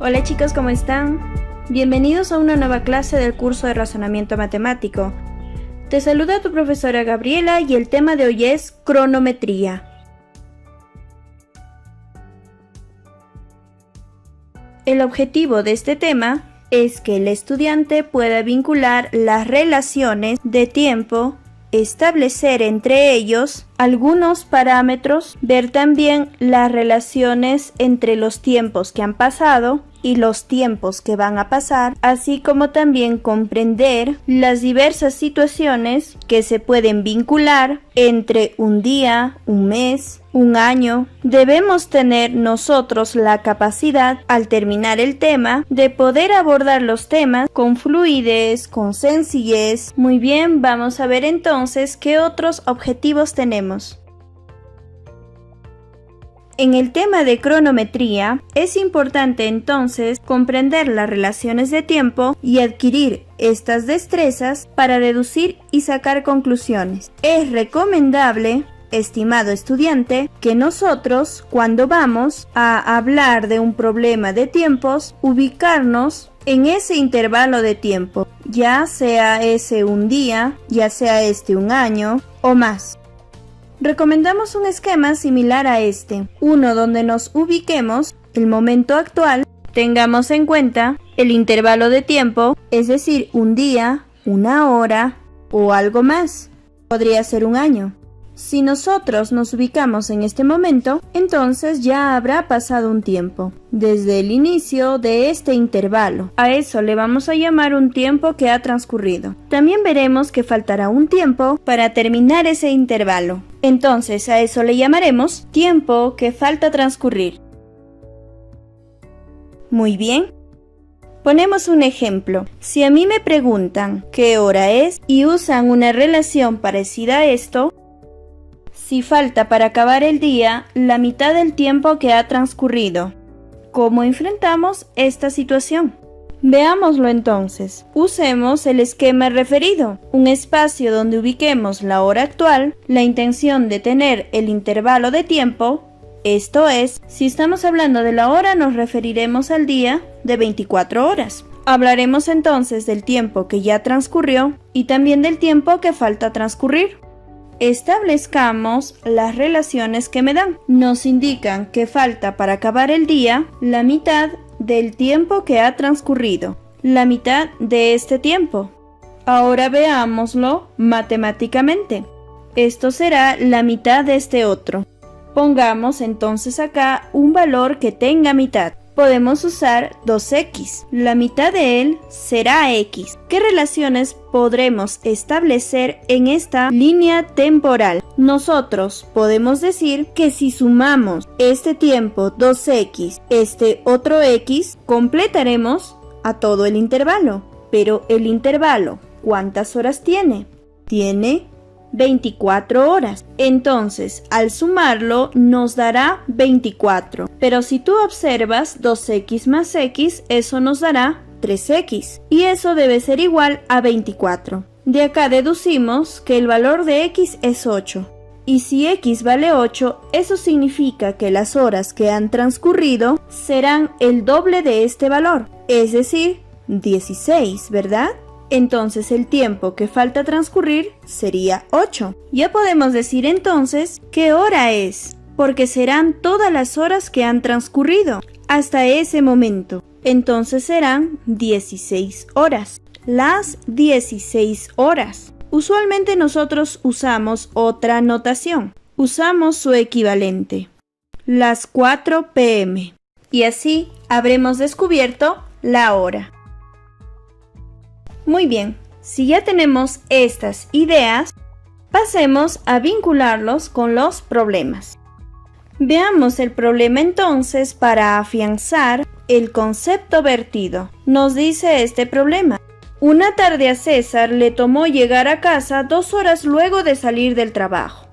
Hola chicos, ¿cómo están? Bienvenidos a una nueva clase del curso de razonamiento matemático. Te saluda tu profesora Gabriela y el tema de hoy es cronometría. El objetivo de este tema es que el estudiante pueda vincular las relaciones de tiempo, establecer entre ellos algunos parámetros, ver también las relaciones entre los tiempos que han pasado y los tiempos que van a pasar, así como también comprender las diversas situaciones que se pueden vincular entre un día, un mes, un año. Debemos tener nosotros la capacidad, al terminar el tema, de poder abordar los temas con fluidez, con sencillez. Muy bien, vamos a ver entonces qué otros objetivos tenemos. En el tema de cronometría, es importante entonces comprender las relaciones de tiempo y adquirir estas destrezas para deducir y sacar conclusiones. Es recomendable, estimado estudiante, que nosotros, cuando vamos a hablar de un problema de tiempos, ubicarnos en ese intervalo de tiempo, ya sea ese un día, ya sea este un año o más. Recomendamos un esquema similar a este, uno donde nos ubiquemos el momento actual, tengamos en cuenta el intervalo de tiempo, es decir, un día, una hora o algo más. Podría ser un año. Si nosotros nos ubicamos en este momento, entonces ya habrá pasado un tiempo, desde el inicio de este intervalo. A eso le vamos a llamar un tiempo que ha transcurrido. También veremos que faltará un tiempo para terminar ese intervalo. Entonces a eso le llamaremos tiempo que falta transcurrir. Muy bien. Ponemos un ejemplo. Si a mí me preguntan qué hora es y usan una relación parecida a esto, si falta para acabar el día la mitad del tiempo que ha transcurrido, ¿cómo enfrentamos esta situación? Veámoslo entonces. Usemos el esquema referido, un espacio donde ubiquemos la hora actual, la intención de tener el intervalo de tiempo, esto es, si estamos hablando de la hora nos referiremos al día de 24 horas. Hablaremos entonces del tiempo que ya transcurrió y también del tiempo que falta transcurrir. Establezcamos las relaciones que me dan. Nos indican que falta para acabar el día la mitad del tiempo que ha transcurrido, la mitad de este tiempo. Ahora veámoslo matemáticamente. Esto será la mitad de este otro. Pongamos entonces acá un valor que tenga mitad. Podemos usar 2x. La mitad de él será x. ¿Qué relaciones podremos establecer en esta línea temporal? Nosotros podemos decir que si sumamos este tiempo 2x, este otro x, completaremos a todo el intervalo. Pero el intervalo, ¿cuántas horas tiene? Tiene 24 horas. Entonces, al sumarlo nos dará 24. Pero si tú observas 2x más x, eso nos dará 3x. Y eso debe ser igual a 24. De acá deducimos que el valor de x es 8. Y si x vale 8, eso significa que las horas que han transcurrido serán el doble de este valor. Es decir, 16, ¿verdad? Entonces el tiempo que falta transcurrir sería 8. Ya podemos decir entonces qué hora es, porque serán todas las horas que han transcurrido hasta ese momento. Entonces serán 16 horas. Las 16 horas. Usualmente nosotros usamos otra notación. Usamos su equivalente. Las 4 p.m. Y así habremos descubierto la hora. Muy bien, si ya tenemos estas ideas, pasemos a vincularlos con los problemas. Veamos el problema entonces para afianzar el concepto vertido. Nos dice este problema. Una tarde a César le tomó llegar a casa 2 horas luego de salir del trabajo,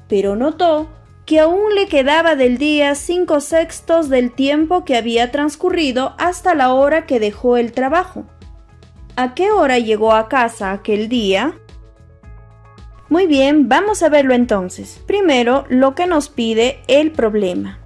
pero notó que aún le quedaba del día 5/6 del tiempo que había transcurrido hasta la hora que dejó el trabajo. ¿A qué hora llegó a casa aquel día? Muy bien, vamos a verlo entonces. Primero, lo que nos pide el problema.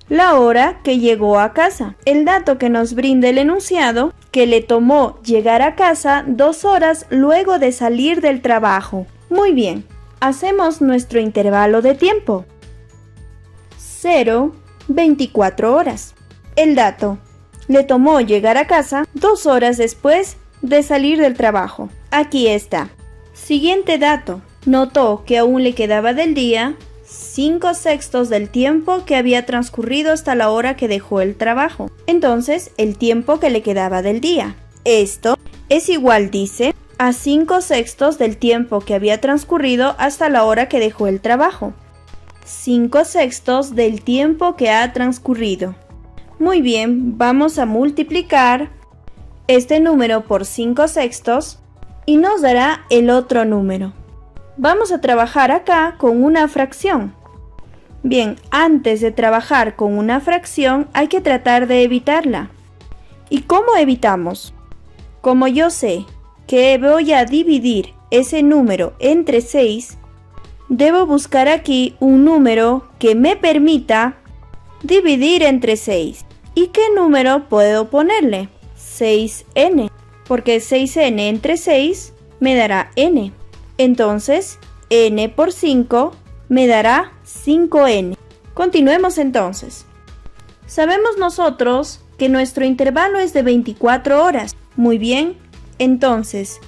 la hora que llegó a casa. El dato que nos brinda el enunciado, que le tomó llegar a casa 2 horas luego de salir del trabajo. Muy bien, hacemos nuestro intervalo de tiempo. 0, 24 horas. El dato, le tomó llegar a casa 2 horas después de salir del trabajo. Aquí está. Siguiente dato, notó que aún le quedaba del día 5/6 del tiempo que había transcurrido hasta la hora que dejó el trabajo. Entonces, el tiempo que le quedaba del día. Esto es igual, dice, a 5/6 del tiempo que había transcurrido hasta la hora que dejó el trabajo. 5/6 del tiempo que ha transcurrido. Muy bien, vamos a multiplicar este número por 5/6 y nos dará el otro número. Vamos a trabajar acá con una fracción. Bien, antes de trabajar con una fracción hay que tratar de evitarla. ¿Y cómo evitamos? Como yo sé que voy a dividir ese número entre 6, debo buscar aquí un número que me permita dividir entre 6. ¿Y qué número puedo ponerle? 6n, porque 6n entre 6 me dará n. Entonces, n por 5 me dará 5n. Continuemos entonces. Sabemos nosotros que nuestro intervalo es de 24 horas. Muy bien, entonces,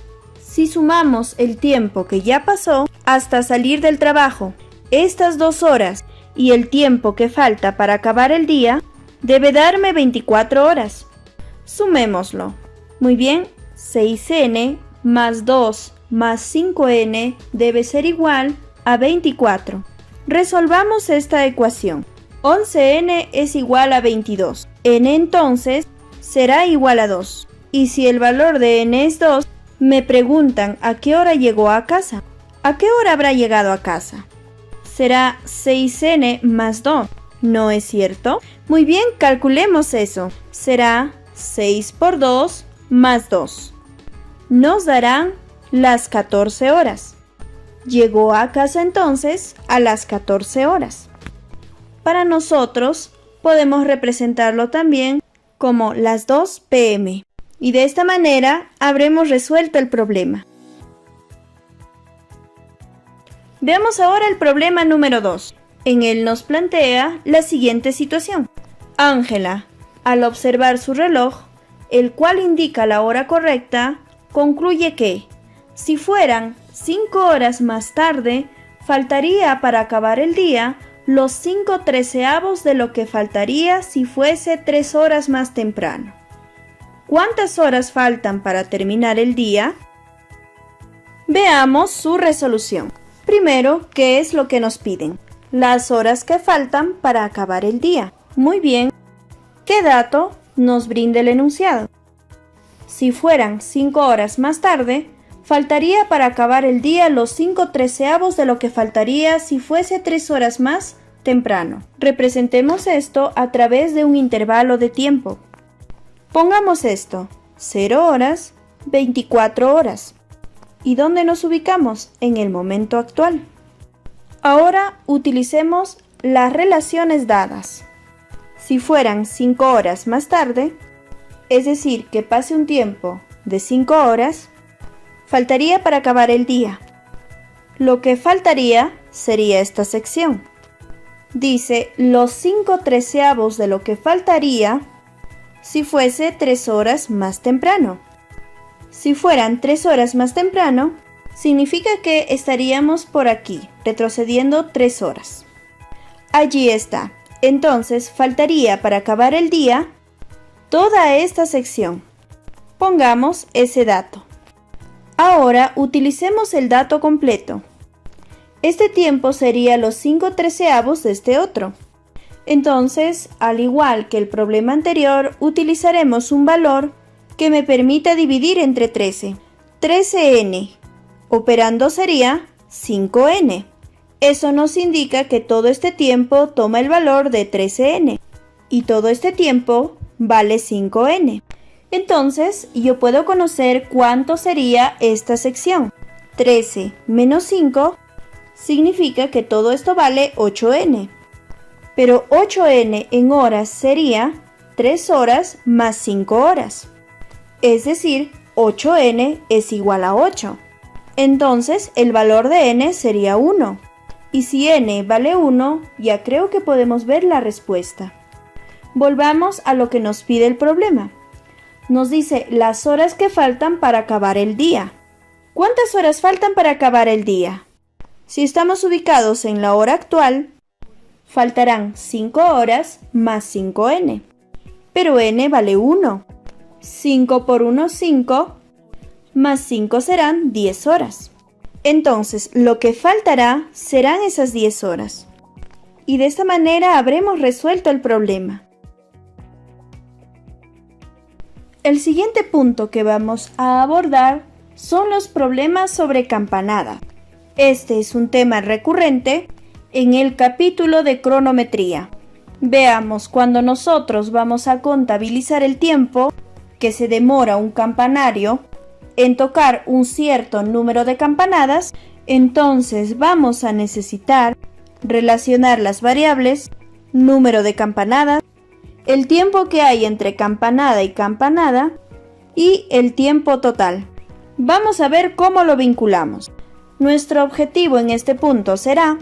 si sumamos el tiempo que ya pasó hasta salir del trabajo, estas 2 horas y el tiempo que falta para acabar el día, debe darme 24 horas. Sumémoslo. Muy bien, 6n más 2 más 5n debe ser igual a 24. Resolvamos esta ecuación. 11n es igual a 22. n entonces será igual a 2. Y si el valor de n es 2, me preguntan a qué hora llegó a casa. ¿A qué hora habrá llegado a casa? Será 6n más 2, ¿no es cierto? Muy bien, calculemos eso. Será 6 por 2 más 2. Nos darán las 14 horas. Llegó a casa entonces a las 14 horas. Para nosotros podemos representarlo también como las 2 p.m. y de esta manera habremos resuelto el problema. Veamos ahora el problema número 2. En él nos plantea la siguiente situación. Ángela, al observar su reloj, el cual indica la hora correcta, concluye que, si fueran 5 horas más tarde, faltaría para acabar el día los 5/13 de lo que faltaría si fuese 3 horas más temprano. ¿Cuántas horas faltan para terminar el día? Veamos su resolución. Primero, ¿qué es lo que nos piden? Las horas que faltan para acabar el día. Muy bien. ¿Qué dato nos brinda el enunciado? Si fueran 5 horas más tarde, faltaría para acabar el día los 5/13 de lo que faltaría si fuese 3 horas más temprano. Representemos esto a través de un intervalo de tiempo. Pongamos esto, 0 horas, 24 horas. ¿Y dónde nos ubicamos? En el momento actual. Ahora utilicemos las relaciones dadas. Si fueran 5 horas más tarde, es decir, que pase un tiempo de 5 horas, faltaría para acabar el día. Lo que faltaría sería esta sección. Dice los 5/13 de lo que faltaría si fuese 3 horas más temprano. Si fueran 3 horas más temprano, significa que estaríamos por aquí, retrocediendo 3 horas. Allí está. Entonces faltaría para acabar el día toda esta sección. Pongamos ese dato. Ahora utilicemos el dato completo. Este tiempo sería los 5/13 de este otro. Entonces, al igual que el problema anterior, utilizaremos un valor que me permita dividir entre 13. 13n. Operando sería 5n. Eso nos indica que todo este tiempo toma el valor de 13n. Y todo este tiempo vale 5n. Entonces, yo puedo conocer cuánto sería esta sección. 13 menos 5 significa que todo esto vale 8n. pero 8n en horas sería 3 horas más 5 horas. Es decir, 8n es igual a 8. Entonces el valor de n sería 1. Y si n vale 1, ya creo que podemos ver la respuesta. Volvamos a lo que nos pide el problema. Nos dice las horas que faltan para acabar el día. ¿Cuántas horas faltan para acabar el día? Si estamos ubicados en la hora actual, faltarán 5 horas más 5n. Pero n vale 1. 5 por 1, 5, más 5 serán 10 horas. Entonces, lo que faltará serán esas 10 horas. Y de esta manera habremos resuelto el problema. El siguiente punto que vamos a abordar son los problemas sobre campanada. Este es un tema recurrente en el capítulo de cronometría. Veamos, cuando nosotros vamos a contabilizar el tiempo que se demora un campanario en tocar un cierto número de campanadas, entonces vamos a necesitar relacionar las variables número de campanadas, el tiempo que hay entre campanada y campanada y el tiempo total. Vamos a ver cómo lo vinculamos. Nuestro objetivo en este punto será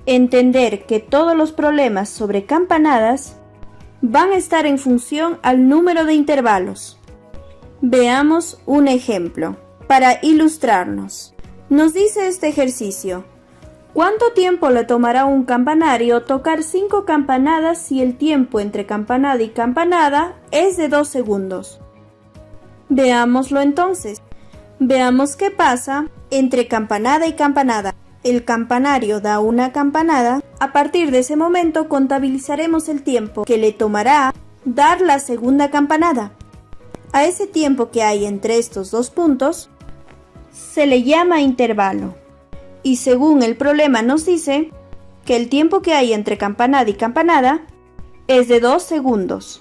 entender que todos los problemas sobre campanadas van a estar en función al número de intervalos. Veamos un ejemplo para ilustrarnos. Nos dice este ejercicio: ¿cuánto tiempo le tomará a un campanario tocar 5 campanadas si el tiempo entre campanada y campanada es de 2 segundos? Veámoslo entonces. Veamos qué pasa entre campanada y campanada. El campanario da una campanada. A partir de ese momento contabilizaremos el tiempo que le tomará dar la segunda campanada. A ese tiempo que hay entre estos dos puntos se le llama intervalo. Y según el problema nos dice que el tiempo que hay entre campanada y campanada es de 2 segundos.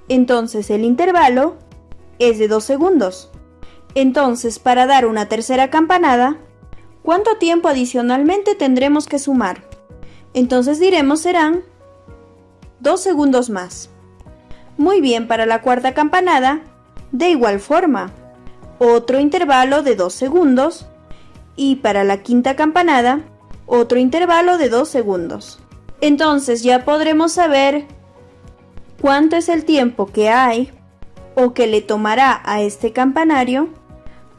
Entonces el intervalo es de 2 segundos. Entonces, para dar una tercera campanada, ¿cuánto tiempo adicionalmente tendremos que sumar? Entonces diremos serán 2 segundos más. Muy bien, para la cuarta campanada, de igual forma, otro intervalo de 2 segundos. Y para la quinta campanada, otro intervalo de 2 segundos. Entonces ya podremos saber cuánto es el tiempo que hay o que le tomará a este campanario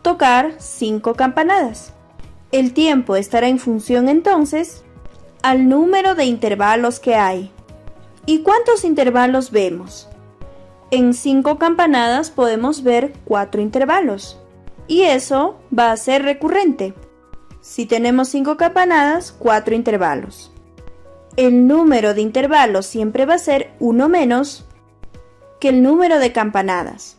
tocar 5 campanadas. El tiempo estará en función entonces al número de intervalos que hay. ¿Y cuántos intervalos vemos? En 5 campanadas podemos ver 4 intervalos. Y eso va a ser recurrente. Si tenemos 5 campanadas, 4 intervalos. El número de intervalos siempre va a ser 1 menos que el número de campanadas.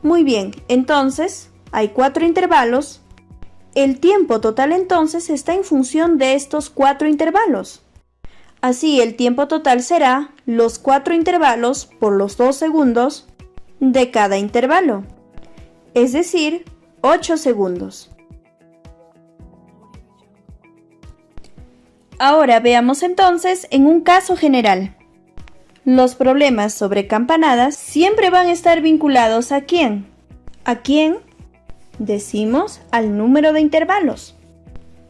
Muy bien, entonces hay 4 intervalos. El tiempo total entonces está en función de estos 4 intervalos. Así el tiempo total será los 4 intervalos por los 2 segundos de cada intervalo. Es decir, 8 segundos. Ahora veamos entonces en un caso general. Los problemas sobre campanadas siempre van a estar vinculados ¿a quién? ¿A quién? Decimos al número de intervalos.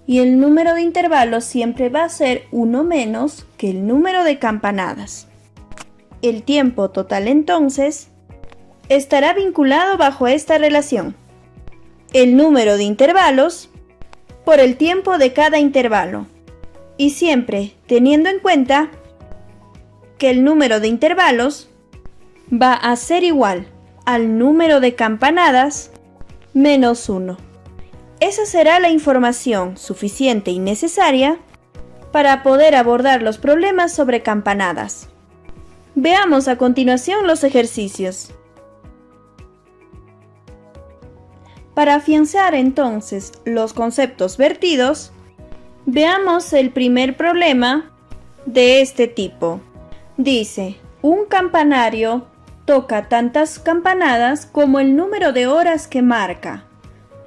Y el número de intervalos siempre va a ser 1 menos que el número de campanadas. El tiempo total entonces estará vinculado bajo esta relación. El número de intervalos por el tiempo de cada intervalo. Y siempre teniendo en cuenta que el número de intervalos va a ser igual al número de campanadas menos 1. Esa será la información suficiente y necesaria para poder abordar los problemas sobre campanadas. Veamos a continuación los ejercicios. Para afianzar entonces los conceptos vertidos, veamos el primer problema de este tipo. Dice, un campanario toca tantas campanadas como el número de horas que marca.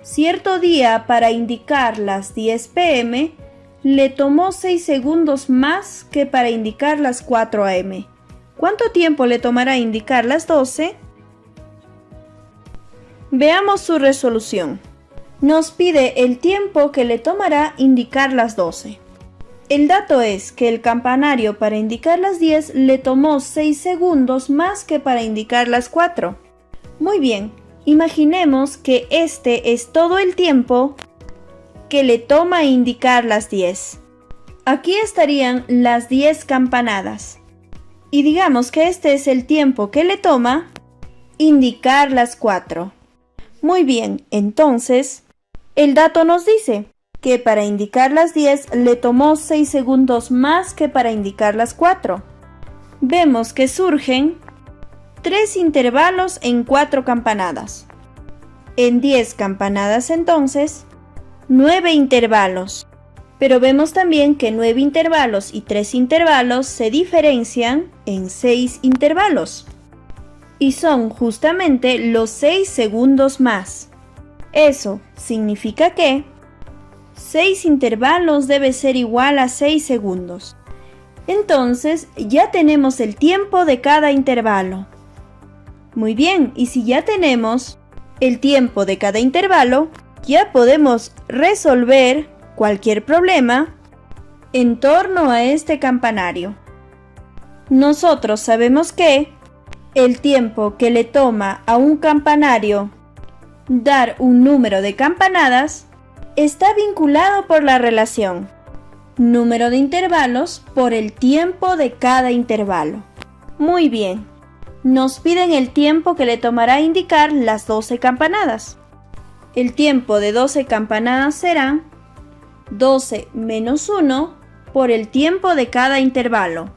Cierto día, para indicar las 10 p.m., le tomó 6 segundos más que para indicar las 4 am. ¿Cuánto tiempo le tomará indicar las 12? Veamos su resolución. Nos pide el tiempo que le tomará indicar las 12. El dato es que el campanario para indicar las 10 le tomó 6 segundos más que para indicar las 4. Muy bien, imaginemos que este es todo el tiempo que le toma indicar las 10. Aquí estarían las 10 campanadas. Y digamos que este es el tiempo que le toma indicar las 4. Muy bien, entonces, el dato nos dice que para indicar las 10 le tomó 6 segundos más que para indicar las 4. Vemos que surgen 3 intervalos en 4 campanadas. En 10 campanadas entonces, 9 intervalos. Pero vemos también que 9 intervalos y 3 intervalos se diferencian en 6 intervalos. Y son justamente los 6 segundos más. Eso significa que 6 intervalos debe ser igual a 6 segundos. Entonces ya tenemos el tiempo de cada intervalo. Muy bien, y si ya tenemos el tiempo de cada intervalo, ya podemos resolver cualquier problema en torno a este campanario. Nosotros sabemos que el tiempo que le toma a un campanario dar un número de campanadas está vinculado por la relación número de intervalos por el tiempo de cada intervalo. Muy bien, nos piden el tiempo que le tomará indicar las 12 campanadas. El tiempo de 12 campanadas será 12 menos 1 por el tiempo de cada intervalo,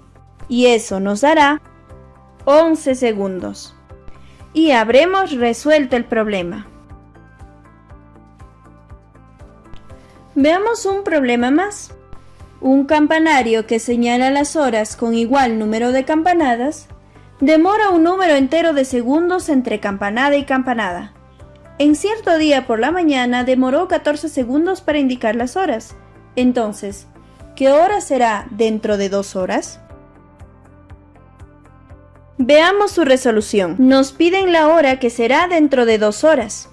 y eso nos dará 11 segundos. Y habremos resuelto el problema. Veamos un problema más. Un campanario que señala las horas con igual número de campanadas demora un número entero de segundos entre campanada y campanada. En cierto día por la mañana demoró 14 segundos para indicar las horas. Entonces, ¿qué hora será dentro de 2 horas? Veamos su resolución. Nos piden la hora que será dentro de 2 horas.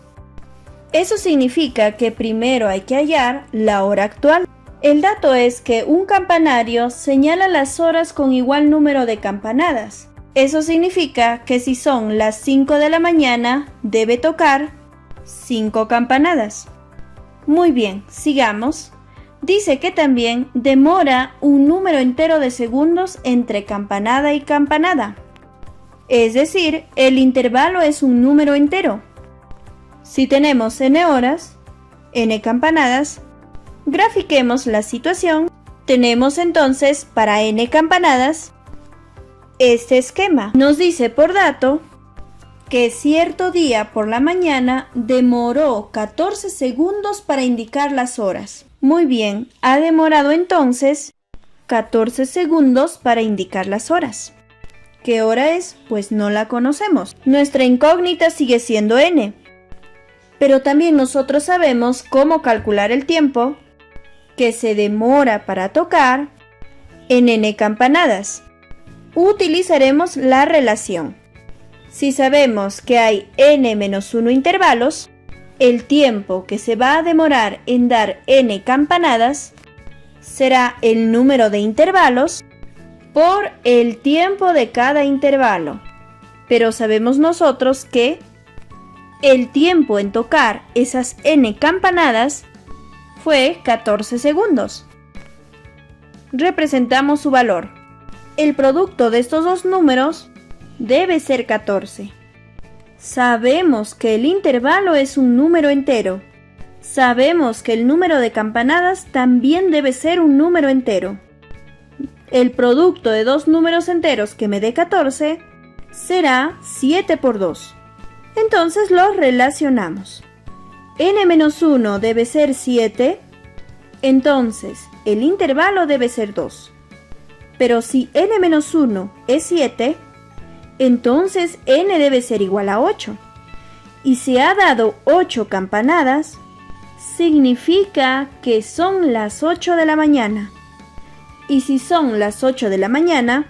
Eso significa que primero hay que hallar la hora actual. El dato es que un campanario señala las horas con igual número de campanadas. Eso significa que si son las 5 de la mañana, debe tocar 5 campanadas. Muy bien, sigamos. Dice que también demora un número entero de segundos entre campanada y campanada. Es decir, el intervalo es un número entero. Si tenemos n horas, n campanadas, grafiquemos la situación. Tenemos entonces para n campanadas este esquema. Nos dice por dato que cierto día por la mañana demoró 14 segundos para indicar las horas. Muy bien, ha demorado entonces 14 segundos para indicar las horas. ¿Qué hora es? Pues no la conocemos. Nuestra incógnita sigue siendo n. Pero también nosotros sabemos cómo calcular el tiempo que se demora para tocar en n campanadas. Utilizaremos la relación. Si sabemos que hay n-1 intervalos, el tiempo que se va a demorar en dar n campanadas será el número de intervalos por el tiempo de cada intervalo. Pero sabemos nosotros que el tiempo en tocar esas n campanadas fue 14 segundos. Representamos su valor. El producto de estos dos números debe ser 14. Sabemos que el intervalo es un número entero. Sabemos que el número de campanadas también debe ser un número entero. El producto de dos números enteros que me dé 14 será 7 por 2. Entonces los relacionamos. n-1 debe ser 7, entonces el intervalo debe ser 2. Pero si n-1 es 7, entonces n debe ser igual a 8. Y si ha dado 8 campanadas, significa que son las 8 de la mañana. Y si son las 8 de la mañana,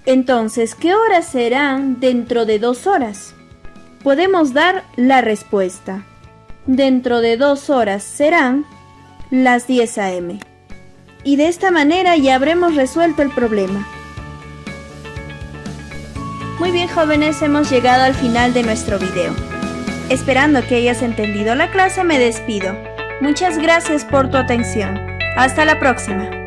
entonces, ¿qué horas serán dentro de 2 horas? Podemos dar la respuesta. Dentro de 2 horas serán las 10 a.m. Y de esta manera ya habremos resuelto el problema. Muy bien, jóvenes, hemos llegado al final de nuestro video. Esperando que hayas entendido la clase, me despido. Muchas gracias por tu atención. Hasta la próxima.